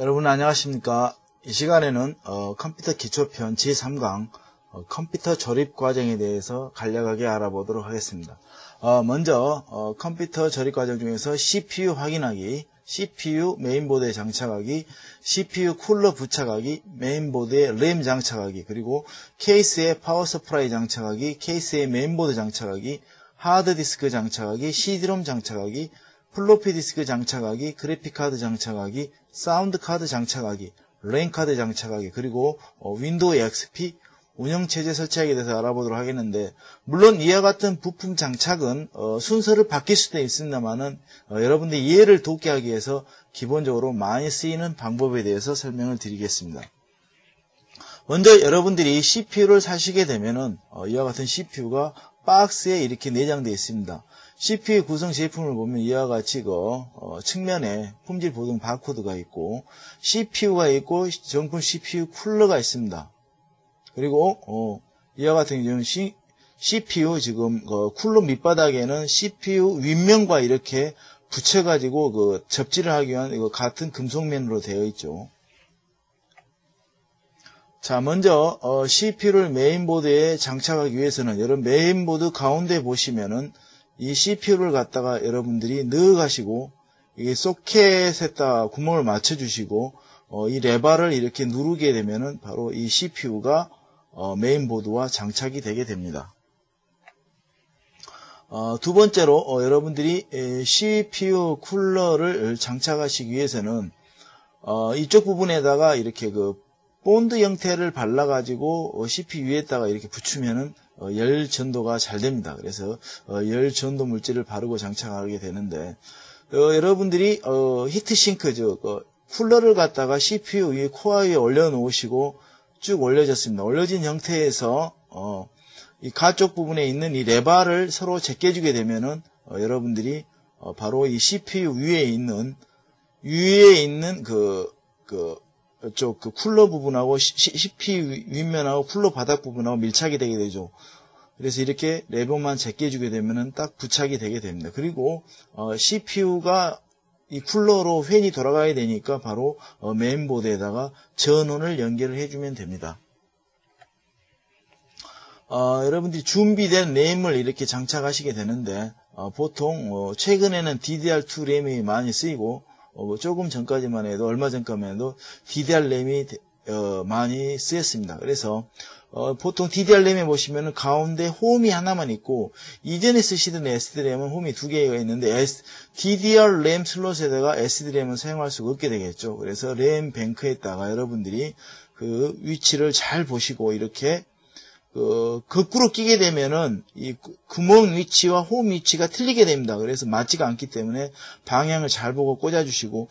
여러분 안녕하십니까. 이 시간에는 컴퓨터 기초편 제3강 컴퓨터 조립 과정에 대해서 간략하게 알아보도록 하겠습니다. 먼저 컴퓨터 조립 과정 중에서 CPU 확인하기, CPU 메인보드에 장착하기, CPU 쿨러 부착하기, 메인보드에 램 장착하기, 그리고 케이스에 파워 서프라이 장착하기, 케이스에 메인보드 장착하기, 하드디스크 장착하기, CD롬 장착하기, 플로피 디스크 장착하기, 그래픽카드 장착하기, 사운드 카드 장착하기, 램 카드 장착하기, 그리고 윈도우 XP 운영체제 설치하기에 대해서 알아보도록 하겠는데, 물론 이와 같은 부품 장착은 순서를 바뀔 수도 있습니다만은 여러분들이 이해를 돕게 하기 위해서 기본적으로 많이 쓰이는 방법에 대해서 설명을 드리겠습니다. 먼저 여러분들이 CPU를 사시게 되면은 이와 같은 CPU가 박스에 이렇게 내장되어 있습니다. CPU 구성 제품을 보면 이와 같이 측면에 품질 보증 바코드가 있고 CPU가 있고 정품 CPU 쿨러가 있습니다. 그리고 이와 같은 경우는 CPU 지금 쿨러 밑바닥에는 CPU 윗면과 이렇게 붙여가지고 접지를 하기 위한 같은 금속면으로 되어 있죠. 자, 먼저 CPU를 메인보드에 장착하기 위해서는 여러분 메인보드 가운데 보시면은 이 CPU를 갖다가 여러분들이 넣어 가시고 이게 소켓에다 구멍을 맞춰 주시고 이 레버를 이렇게 누르게 되면은 바로 이 CPU가 메인보드와 장착이 되게 됩니다. 두 번째로 여러분들이 CPU 쿨러를 장착하시기 위해서는 이쪽 부분에다가 이렇게 본드 형태를 발라 가지고 CPU 위에다가 이렇게 붙이면은 열 전도가 잘 됩니다. 그래서 열 전도 물질을 바르고 장착하게 되는데 여러분들이 히트싱크죠. 쿨러를 갖다가 CPU 위에 코어 위에 올려 놓으시고 쭉 올려졌습니다. 올려진 형태에서 이 가쪽 부분에 있는 이 레바를 서로 제껴주게 되면은 여러분들이 바로 이 CPU 위에 있는 이쪽 쿨러 부분하고 CPU 윗면하고 쿨러 바닥 부분하고 밀착이 되게 되죠. 그래서 이렇게 레버만 제껴주게 되면은 딱 부착이 되게 됩니다. 그리고 CPU가 이 쿨러로 팬이 돌아가야 되니까 바로 메인보드에다가 전원을 연결을 해주면 됩니다. 여러분들이 준비된 램을 이렇게 장착하시게 되는데 보통 최근에는 DDR2 램이 많이 쓰이고 조금 전까지만 해도 얼마 전까지만 해도 DDR 램이 많이 쓰였습니다. 그래서 보통 DDR 램에 보시면은 가운데 홈이 하나만 있고 이전에 쓰시던 SD램은 홈이 두 개가 있는데 DDR 램 슬롯에다가 SD램은 사용할 수가 없게 되겠죠. 그래서 램 뱅크에다가 여러분들이 그 위치를 잘 보시고 이렇게 거꾸로 끼게 되면은 이 구멍 위치와 홈 위치가 틀리게 됩니다. 그래서 맞지가 않기 때문에 방향을 잘 보고 꽂아주시고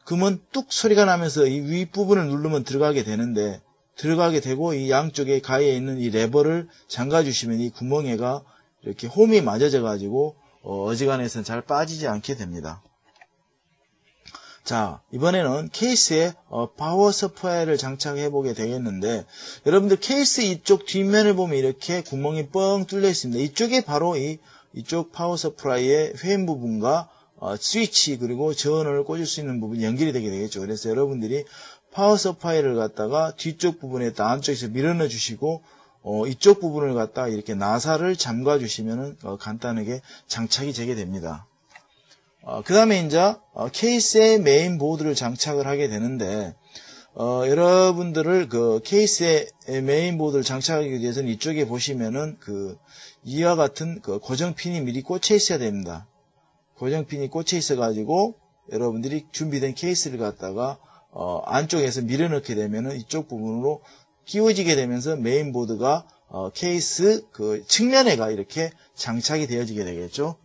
그러면 뚝 소리가 나면서 이 윗부분을 누르면 들어가게 되는데 들어가게 되고 이 양쪽에 가에 있는 이 레버를 잠가 주시면 이 구멍에가 이렇게 홈이 맞아져 가지고 어지간해서는 잘 빠지지 않게 됩니다. 자, 이번에는 케이스에 파워 서프라이를 장착해 보게 되겠는데 여러분들 케이스 이쪽 뒷면을 보면 이렇게 구멍이 뻥 뚫려 있습니다. 이쪽에 바로 이쪽 파워 서프라이의 팬 부분과 스위치 그리고 전원을 꽂을 수 있는 부분이 연결이 되게 되겠죠. 그래서 여러분들이 파워 서프라이를 갖다가 뒤쪽 부분에다 안쪽에서 밀어넣어 주시고 이쪽 부분을 갖다가 이렇게 나사를 잠가 주시면은 간단하게 장착이 되게 됩니다. 그 다음에 이제 케이스에 메인보드를 장착을 하게 되는데 여러분들을 케이스에 메인보드를 장착하기 위해서는 이쪽에 보시면은 이와 같은 고정핀이 미리 꽂혀 있어야 됩니다. 고정핀이 꽂혀 있어 가지고 여러분들이 준비된 케이스를 갖다가 안쪽에서 밀어넣게 되면은 이쪽 부분으로 끼워지게 되면서 메인보드가 케이스 측면에가 이렇게 장착이 되어지게 되겠죠.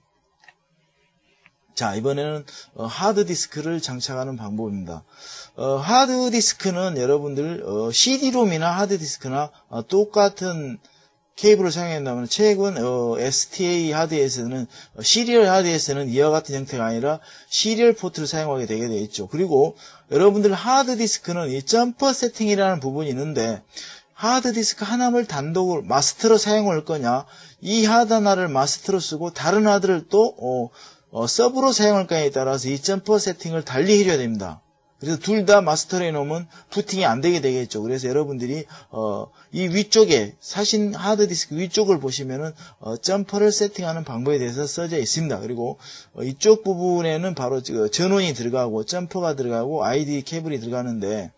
자, 이번에는 하드디스크를 장착하는 방법입니다. 하드디스크는 여러분들 CD롬이나 하드디스크나 똑같은 케이블을 사용한다면 최근 STA 하드에서는 시리얼 하드에서는 이와 같은 형태가 아니라 시리얼 포트를 사용하게 되게 되어 있죠. 그리고 여러분들 하드디스크는 이 점퍼 세팅이라는 부분이 있는데 하드디스크 하나를 단독으로 마스터로 사용할 거냐, 이 하드 하나를 마스터로 쓰고 다른 하드를 또 서브로 사용할 거냐에 따라서 이 점퍼 세팅을 달리 해줘야 됩니다. 그래서 둘 다 마스터로 해놓으면 부팅이 안 되게 되겠죠. 그래서 여러분들이 이 위쪽에 사신 하드디스크 위쪽을 보시면은 점퍼를 세팅하는 방법에 대해서 써져 있습니다. 그리고 이쪽 부분에는 바로 전원이 들어가고 점퍼가 들어가고 ID 케이블이 들어가는데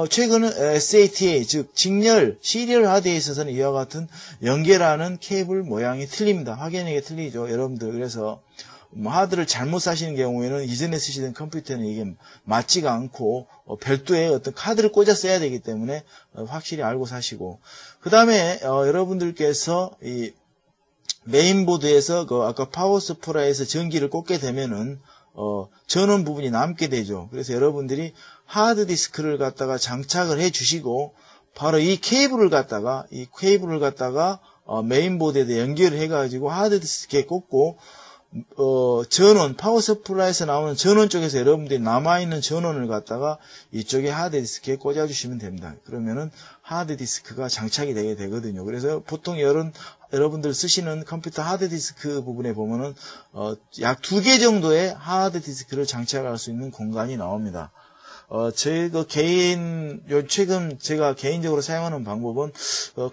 최근은 SATA 즉 직렬 시리얼 하드에 있어서는 이와 같은 연결하는 케이블 모양이 틀립니다. 확연하게 틀리죠, 여러분들. 그래서 하드를 잘못 사시는 경우에는 이전에 쓰시던 컴퓨터는 이게 맞지가 않고 별도의 어떤 카드를 꽂아 써야 되기 때문에 확실히 알고 사시고, 그 다음에 여러분들께서 이 메인보드에서 아까 파워 서플라이에서 전기를 꽂게 되면은 전원 부분이 남게 되죠. 그래서 여러분들이 하드디스크를 갖다가 장착을 해 주시고 바로 이 케이블을 갖다가 메인보드에 연결을 해 가지고 하드디스크에 꽂고 전원, 파워 서플라이에서 나오는 전원 쪽에서 여러분들이 남아있는 전원을 갖다가 이쪽에 하드디스크에 꽂아주시면 됩니다. 그러면은 하드디스크가 장착이 되게 되거든요. 그래서 보통 여러분들 쓰시는 컴퓨터 하드디스크 부분에 보면은 약 2개 정도의 하드디스크를 장착할 수 있는 공간이 나옵니다. 최근 제가 개인적으로 사용하는 방법은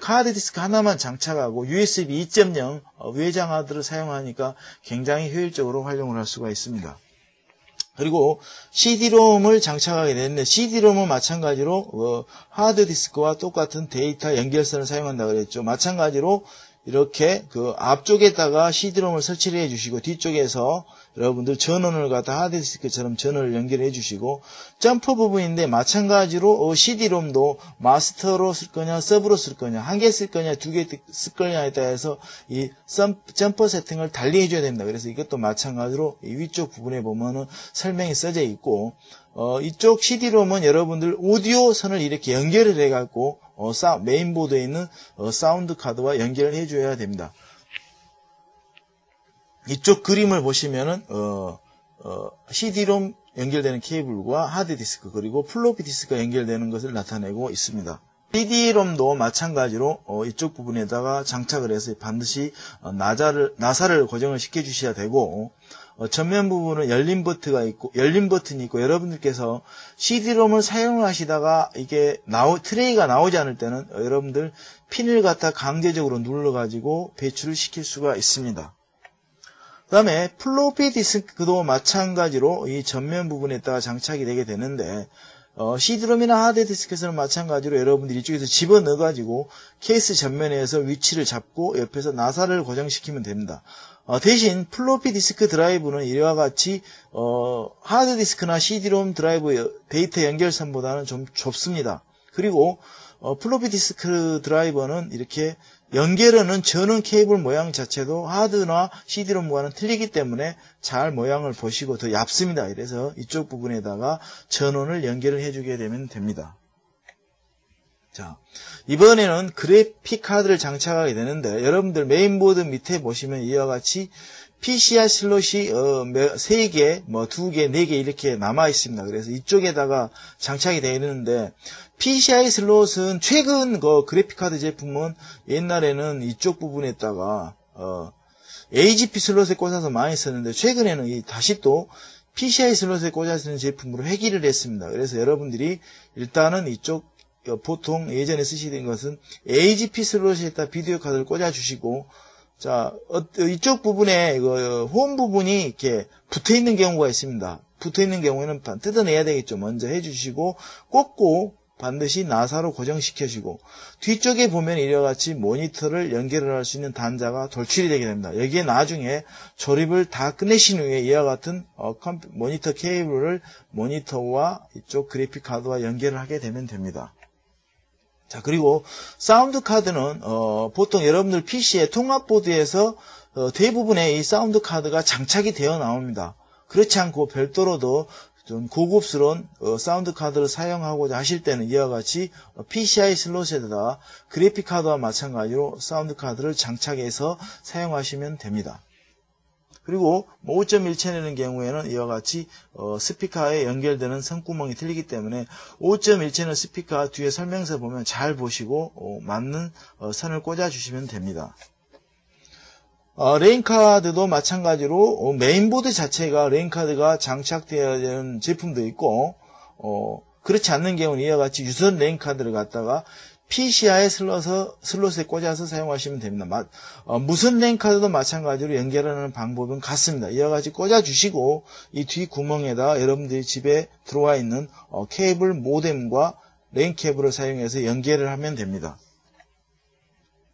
카드 디스크 하나만 장착하고 USB 2.0 외장 하드를 사용하니까 굉장히 효율적으로 활용을 할 수가 있습니다. 그리고 CD롬을 장착하게 되는데 CD롬은 마찬가지로 하드 디스크와 똑같은 데이터 연결선을 사용한다 그랬죠. 마찬가지로 이렇게 앞쪽에다가 CD롬을 설치를 해 주시고 뒤쪽에서 여러분들 전원을 갖다 하드디스크처럼 전원을 연결해 주시고, 점퍼 부분인데 마찬가지로 CD롬도 마스터로 쓸 거냐 서브로 쓸 거냐, 한 개 쓸 거냐 두 개 쓸 거냐에 따라서 이 점퍼 세팅을 달리 해줘야 됩니다. 그래서 이것도 마찬가지로 이 위쪽 부분에 보면은 설명이 써져 있고, 이쪽 CD롬은 여러분들 오디오 선을 이렇게 연결을 해갖고 메인보드에 있는 사운드 카드와 연결을 해줘야 됩니다. 이쪽 그림을 보시면은 CD롬 연결되는 케이블과 하드디스크 그리고 플로피 디스크가 연결되는 것을 나타내고 있습니다. CD롬도 마찬가지로 이쪽 부분에다가 장착을 해서 반드시 나사를 고정을 시켜 주셔야 되고, 전면 부분은 열린 버튼이 있고 여러분들께서 CD롬을 사용하시다가 이게 트레이가 나오지 않을 때는 여러분들 핀을 갖다 강제적으로 눌러 가지고 배출을 시킬 수가 있습니다. 그 다음에 플로피 디스크도 마찬가지로 이 전면 부분에다가 장착이 되게 되는데, CD롬이나 하드디스크에서는 마찬가지로 여러분들이 이쪽에서 집어넣어 가지고 케이스 전면에서 위치를 잡고 옆에서 나사를 고정시키면 됩니다. 대신 플로피 디스크 드라이브는 이와 같이 하드디스크나 CD롬 드라이브 데이터 연결선보다는 좀 좁습니다. 그리고 플로피 디스크 드라이버는 이렇게 연결하는 전원 케이블 모양 자체도 하드나 CD롬과는 틀리기 때문에 잘 모양을 보시고 더 얇습니다. 그래서 이쪽 부분에다가 전원을 연결을 해주게 되면 됩니다. 자, 이번에는 그래픽 카드를 장착하게 되는데, 여러분들 메인보드 밑에 보시면 이와 같이 PCI 슬롯이 3개, 2개, 4개 이렇게 남아 있습니다. 그래서 이쪽에다가 장착이 되어 있는데, PCI 슬롯은 최근 그래픽카드 제품은 옛날에는 이쪽 부분에다가 AGP 슬롯에 꽂아서 많이 썼는데, 최근에는 다시 또 PCI 슬롯에 꽂아 쓰는 제품으로 회귀를 했습니다. 그래서 여러분들이 일단은 이쪽 보통 예전에 쓰시던 것은 AGP 슬롯에다 비디오 카드를 꽂아 주시고, 자, 이쪽 부분에 홈 부분이 이렇게 붙어 있는 경우가 있습니다. 붙어 있는 경우에는 뜯어내야 되겠죠. 먼저 해주시고 꽂고 반드시 나사로 고정시켜주고, 뒤쪽에 보면 이와 같이 모니터를 연결을 할 수 있는 단자가 돌출이 되게 됩니다. 여기에 나중에 조립을 다 끝내신 후에 이와 같은 모니터 케이블을 모니터와 이쪽 그래픽 카드와 연결을 하게 되면 됩니다. 자, 그리고 사운드 카드는 보통 여러분들 PC의 통합보드에서 대부분의 이 사운드 카드가 장착이 되어 나옵니다. 그렇지 않고 별도로도 좀 고급스러운 사운드 카드를 사용하고자 하실 때는 이와 같이 PCI 슬롯에다가 그래픽 카드와 마찬가지로 사운드 카드를 장착해서 사용하시면 됩니다. 그리고 5.1 채널인 경우에는 이와 같이 스피커에 연결되는 선구멍이 틀리기 때문에 5.1 채널 스피커 뒤에 설명서 보면 잘 보시고 맞는 선을 꽂아 주시면 됩니다. 레인카드도 마찬가지로 메인보드 자체가 레인카드가 장착되어 있는 제품도 있고, 그렇지 않는 경우는 이와 같이 유선 랜 카드를 갖다가 PCIe 슬롯에 꽂아서 사용하시면 됩니다. 무선 랜 카드도 마찬가지로 연결하는 방법은 같습니다. 이와 같이 꽂아주시고 이 뒤 구멍에다 여러분들이 집에 들어와 있는 케이블 모뎀과 랜 케이블을 사용해서 연결을 하면 됩니다.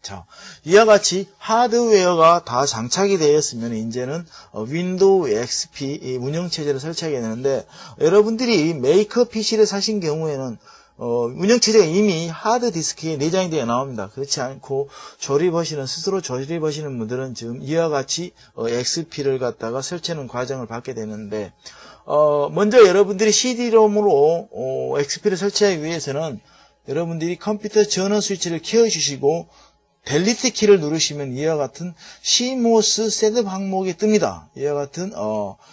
자, 이와 같이 하드웨어가 다 장착이 되었으면 이제는 윈도우 XP 운영체제를 설치하게 되는데, 여러분들이 메이커 PC를 사신 경우에는 운영체제가 이미 하드디스크에 내장이 되어 나옵니다. 그렇지 않고 스스로 조립하시는 분들은 지금 이와 같이 XP를 갖다가 설치하는 과정을 받게 되는데, 먼저 여러분들이 CD-ROM으로 XP를 설치하기 위해서는 여러분들이 컴퓨터 전원 스위치를 켜주시고 델리트 키를 누르시면 이와 같은 CMOS 셋업 항목이 뜹니다. 이와 같은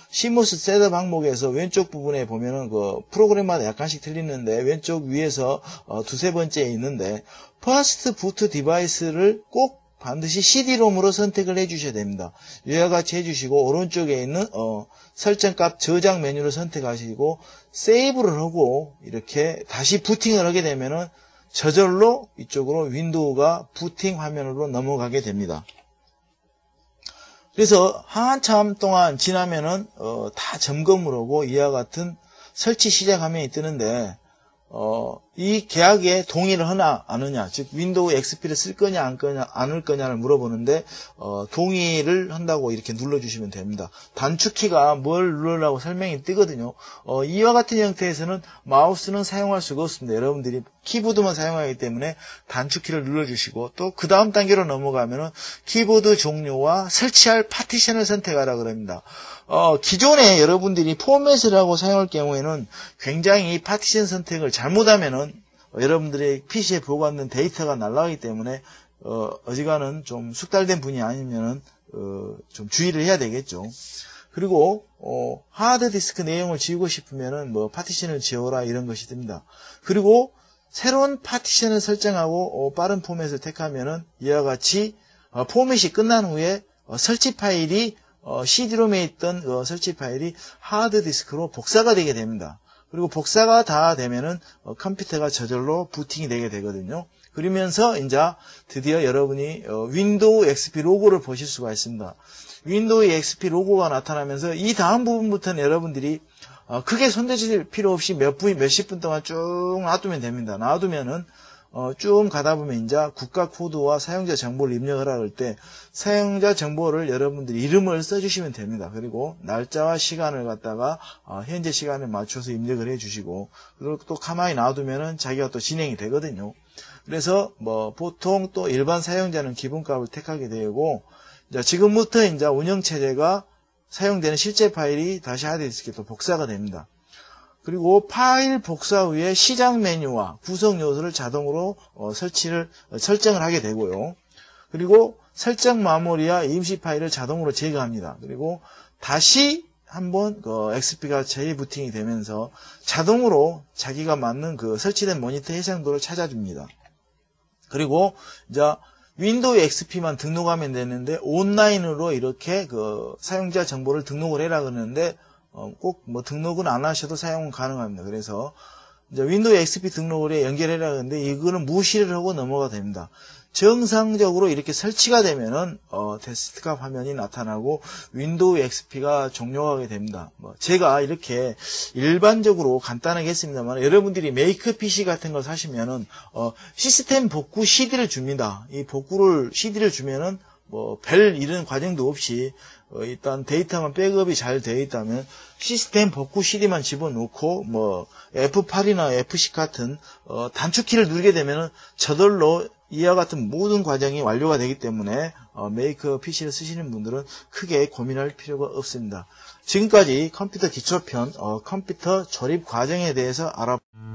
CMOS 셋업 항목에서 왼쪽 부분에 보면은 그 프로그램마다 약간씩 틀리는데 왼쪽 위에서 두세 번째에 있는데 퍼스트 부트 디바이스를 꼭 반드시 CD-ROM으로 선택을 해주셔야 됩니다. 이와 같이 해주시고 오른쪽에 있는 설정값 저장 메뉴를 선택하시고 세이브를 하고 이렇게 다시 부팅을 하게 되면은 저절로 이쪽으로 윈도우가 부팅 화면으로 넘어가게 됩니다. 그래서 한참 동안 지나면은 다 점검을 하고 이와 같은 설치 시작 화면이 뜨는데 이 계약에 동의를 하나 안 하냐, 즉 윈도우 XP를 쓸 거냐 안 할 거냐를 물어보는데 동의를 한다고 이렇게 눌러주시면 됩니다. 단축키가 뭘 누르라고 설명이 뜨거든요. 이와 같은 형태에서는 마우스는 사용할 수가 없습니다. 여러분들이 키보드만 사용하기 때문에 단축키를 눌러주시고 또 그 다음 단계로 넘어가면은 키보드 종류와 설치할 파티션을 선택하라 그럽니다. 기존에 여러분들이 포맷을 하고 사용할 경우에는 굉장히 파티션 선택을 잘못하면은 여러분들의 PC에 보관된 데이터가 날아가기 때문에 어지간한 좀 숙달된 분이 아니면은 좀 주의를 해야 되겠죠. 그리고 하드디스크 내용을 지우고 싶으면은 뭐 파티션을 지워라 이런 것이 듭니다. 그리고 새로운 파티션을 설정하고 빠른 포맷을 택하면은 이와 같이 포맷이 끝난 후에 설치 파일이 CD-ROM에 있던 설치 파일이 하드디스크로 복사가 되게 됩니다. 그리고 복사가 다 되면은 컴퓨터가 저절로 부팅이 되게 되거든요. 그러면서 이제 드디어 여러분이 윈도우 XP 로고를 보실 수가 있습니다. 윈도우 XP 로고가 나타나면서 이 다음 부분부터는 여러분들이 크게 손대실 필요 없이 몇십 분 동안 쭉 놔두면 됩니다. 놔두면은 쭉 가다 보면 이제 국가 코드와 사용자 정보를 입력을 할 때 사용자 정보를 여러분들이 이름을 써주시면 됩니다. 그리고 날짜와 시간을 갖다가 현재 시간에 맞춰서 입력을 해주시고 그리고 또 가만히 놔두면은 자기가 또 진행이 되거든요. 그래서 뭐 보통 또 일반 사용자는 기본값을 택하게 되고 이제 지금부터 이제 운영체제가 사용되는 실제 파일이 다시 하드디스크에 또 복사가 됩니다. 그리고 파일 복사 후에 시작 메뉴와 구성 요소를 자동으로 설정을 하게 되고요. 그리고 설정 마무리와 임시 파일을 자동으로 제거합니다. 그리고 다시 한번 XP가 재부팅이 되면서 자동으로 자기가 맞는 설치된 모니터 해상도를 찾아줍니다. 그리고 이제 윈도우 XP만 등록하면 되는데 온라인으로 이렇게 사용자 정보를 등록을 해라 그러는데 꼭 뭐 등록은 안 하셔도 사용은 가능합니다. 그래서 이제 윈도우 XP 등록을 해 연결해라 하는데 이거는 무시를 하고 넘어가 됩니다. 정상적으로 이렇게 설치가 되면은 데스크탑 화면이 나타나고 윈도우 XP가 종료하게 됩니다. 제가 이렇게 일반적으로 간단하게 했습니다만 여러분들이 메이커 PC 같은 걸 사시면은 시스템 복구 CD를 줍니다. 이 복구를 CD를 주면은 별 이런 과정도 없이 일단 데이터만 백업이 잘 되어 있다면 시스템 복구 CD만 집어넣고 F8이나 F10 같은 단축키를 누르게 되면 저절로 이와 같은 모든 과정이 완료가 되기 때문에 메이커 PC를 쓰시는 분들은 크게 고민할 필요가 없습니다. 지금까지 컴퓨터 기초편 컴퓨터 조립 과정에 대해서 알아봤습니다.